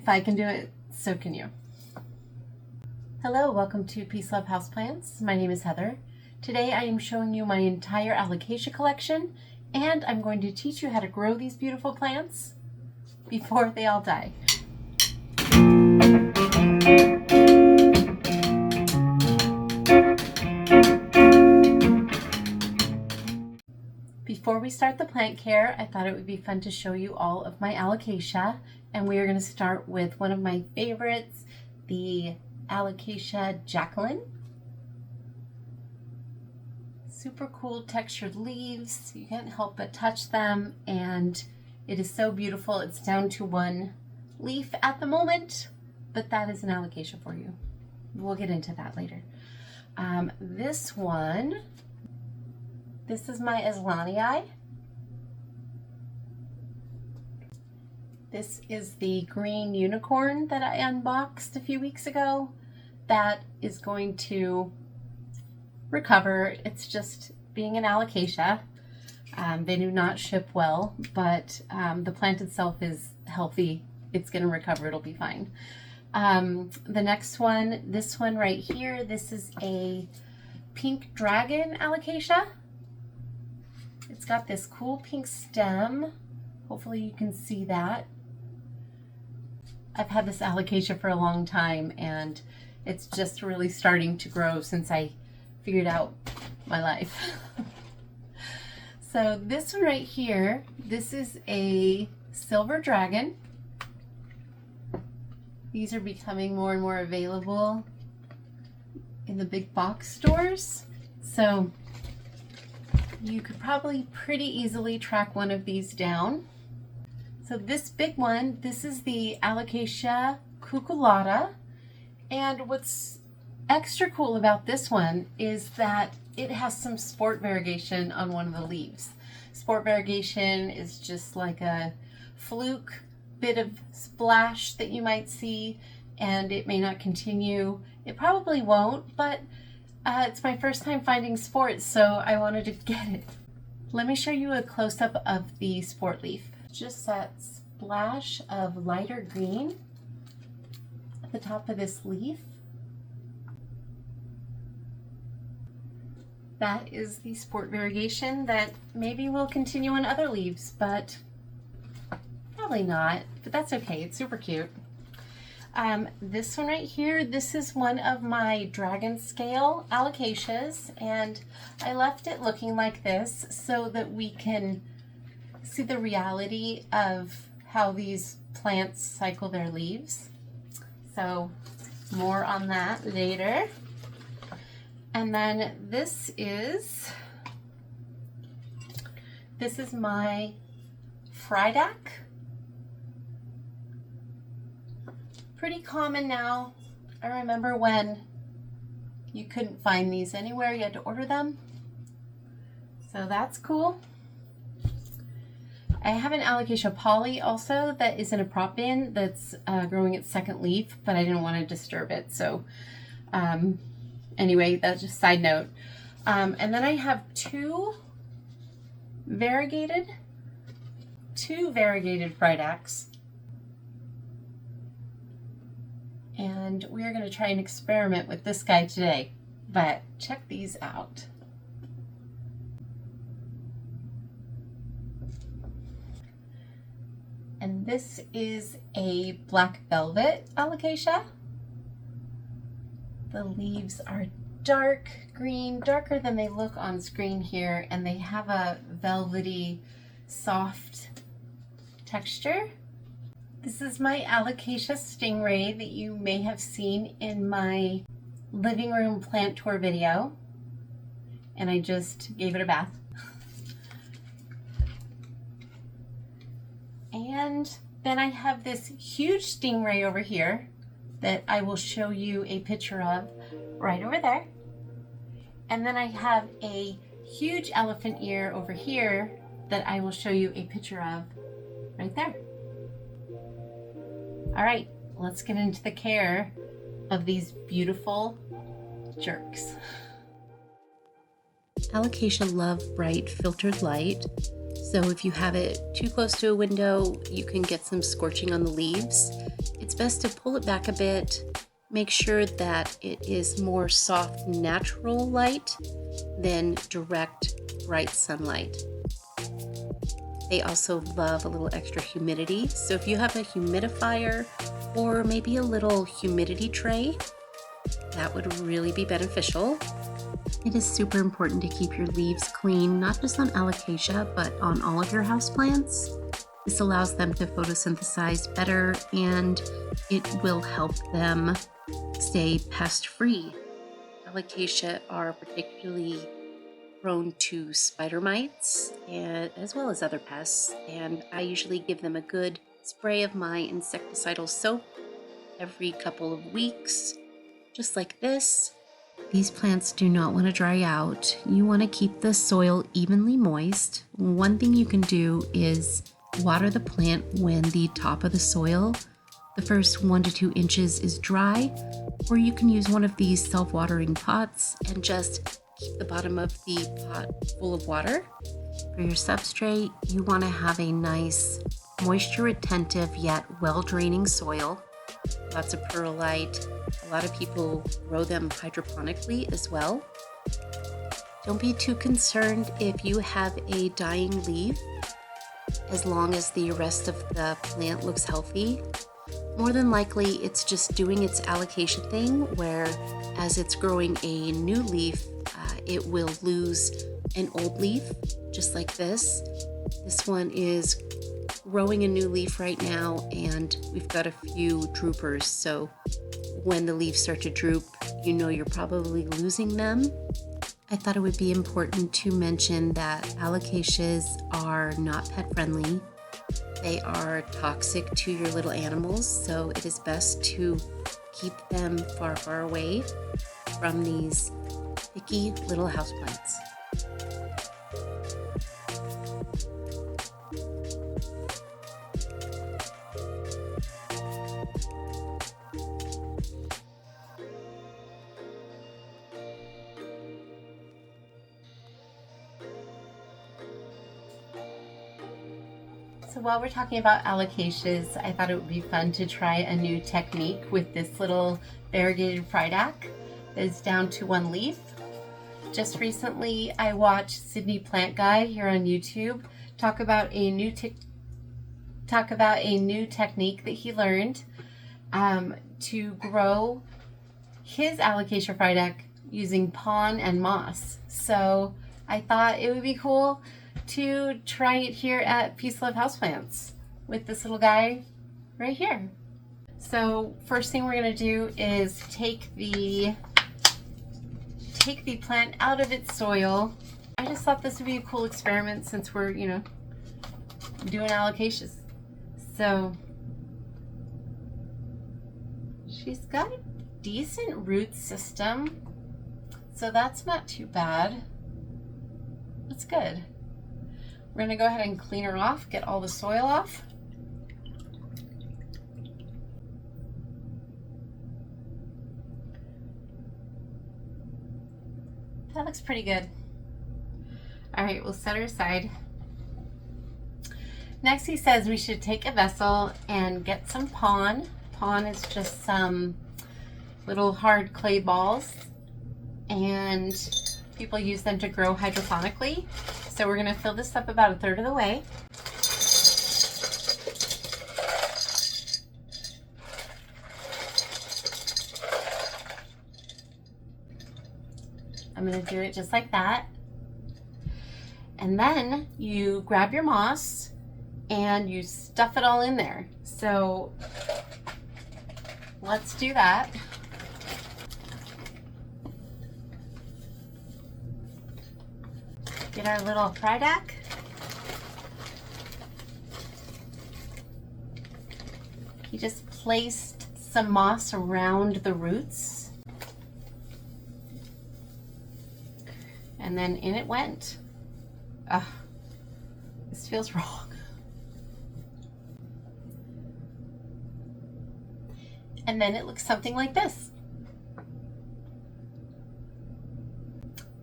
If I can do it, so can you. Hello, welcome to Peace Love Houseplants. My name is Heather. Today I am showing you my entire Alocasia collection, and I'm going to teach you how to grow these beautiful plants before they all die. Before we start the plant care, I thought it would be fun to show you all of my Alocasia, and we are going to start with one of my favorites, the Alocasia Jacqueline. Super cool textured leaves. You can't help but touch them, and it is so beautiful. It's down to one leaf at the moment, but that is an Alocasia for you. We'll get into that later. This is my Islanii. This is the green unicorn that I unboxed a few weeks ago. That is going to recover. It's just being an Alocasia. They do not ship well, but the plant itself is healthy. It's going to recover. It'll be fine. The next one, this one right here, this is a pink dragon Alocasia. It's got this cool pink stem. Hopefully you can see that. I've had this Alocasia for a long time, and it's just really starting to grow since I figured out my life. So this one right here, this is a silver dragon. These are becoming more and more available in the big box stores. So you could probably pretty easily track one of these down. So this big one, this is the Alocasia cucullata. And what's extra cool about this one is that it has some sport variegation on one of the leaves. Sport variegation is just like a fluke bit of splash that you might see, and it may not continue. It probably won't, but it's my first time finding sport, so I wanted to get it. Let me show you a close-up of the sport leaf. Just that splash of lighter green at the top of this leaf. That is the sport variegation that maybe will continue on other leaves, but probably not, but that's okay. It's super cute. This one right here, this is one of my dragon scale Alocasias, and I left it looking like this so that we can see the reality of how these plants cycle their leaves. So more on that later. And then this is my Friedak. Pretty common now. I remember when you couldn't find these anywhere, you had to order them. So that's cool. I have an Alocasia poly also that is in a prop bin that's growing its second leaf, but I didn't want to disturb it. So anyway, that's just a side note. And then I have two variegated Friedaks. And we're going to try and experiment with this guy today, but check these out. And this is a black velvet Alocasia. The leaves are dark green, darker than they look on screen here, and they have a velvety, soft texture. This is my Alocasia stingray that you may have seen in my living room plant tour video, and I just gave it a bath. And then I have this huge stingray over here that I will show you a picture of right over there. And then I have a huge elephant ear over here that I will show you a picture of right there. All right, let's get into the care of these beautiful jerks. Alocasia love bright filtered light, so if you have it too close to a window, you can get some scorching on the leaves. It's best to pull it back a bit. Make sure that it is more soft, natural light than direct, bright sunlight. They also love a little extra humidity. So if you have a humidifier or maybe a little humidity tray, that would really be beneficial. It is super important to keep your leaves clean, not just on Alocasia, but on all of your houseplants. This allows them to photosynthesize better, and it will help them stay pest-free. Alocasia are particularly prone to spider mites as well as other pests, and I usually give them a good spray of my insecticidal soap every couple of weeks, just like this. These plants do not want to dry out. You want to keep the soil evenly moist. One thing you can do is water the plant when the top of the soil, the first 1 to 2 inches, is dry, or you can use one of these self-watering pots and just keep the bottom of the pot full of water. For your substrate, you want to have a nice moisture retentive yet well-draining soil. Lots of perlite. A lot of people grow them hydroponically as well. Don't be too concerned if you have a dying leaf, as long as the rest of the plant looks healthy. More than likely, it's just doing its allocation thing, where as it's growing a new leaf, it will lose an old leaf, just like this. This one is growing a new leaf right now, and we've got a few droopers, so when the leaves start to droop, you know you're probably losing them. I thought it would be important to mention that Alocasias are not pet friendly. They are toxic to your little animals, so it is best to keep them far, far away from these picky little houseplants. So while we're talking about Alocasias, I thought it would be fun to try a new technique with this little variegated Fridac that is down to 1 leaf. Just recently, I watched Sydney Plant Guy here on YouTube talk about a new technique that he learned to grow his Alocasia Fridac using pon and moss. So I thought it would be cool to try it here at Peace Love Houseplants with this little guy right here. So first thing we're going to do is take the plant out of its soil. I just thought this would be a cool experiment since we're, doing Alocasias. So she's got a decent root system, so that's not too bad. That's good. We're going to go ahead and clean her off, get all the soil off. That looks pretty good. All right, we'll set her aside. Next, he says we should take a vessel and get some pon. Pon is just some little hard clay balls, and people use them to grow hydroponically. So we're going to fill this up about 1/3 of the way. I'm going to do it just like that. And then you grab your moss and you stuff it all in there. So let's do that. Get our little Fridac. He just placed some moss around the roots. And then in it went. Ugh, this feels wrong. And then it looks something like this.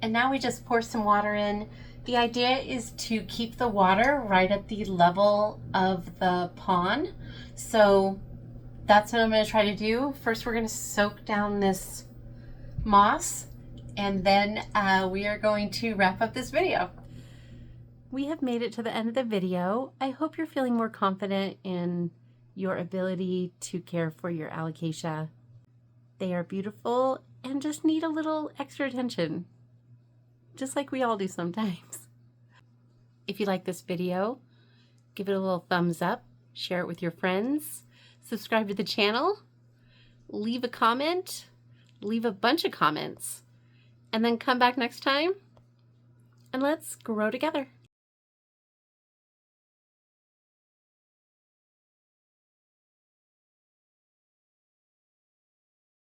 And now we just pour some water in. The idea is to keep the water right at the level of the pon. So that's what I'm going to try to do. First, we're going to soak down this moss, and then we are going to wrap up this video. We have made it to the end of the video. I hope you're feeling more confident in your ability to care for your alocasia. They are beautiful and just need a little extra attention, just like we all do sometimes. If you like this video, give it a little thumbs up, share it with your friends, subscribe to the channel, leave a comment, leave a bunch of comments, and then come back next time and let's grow together.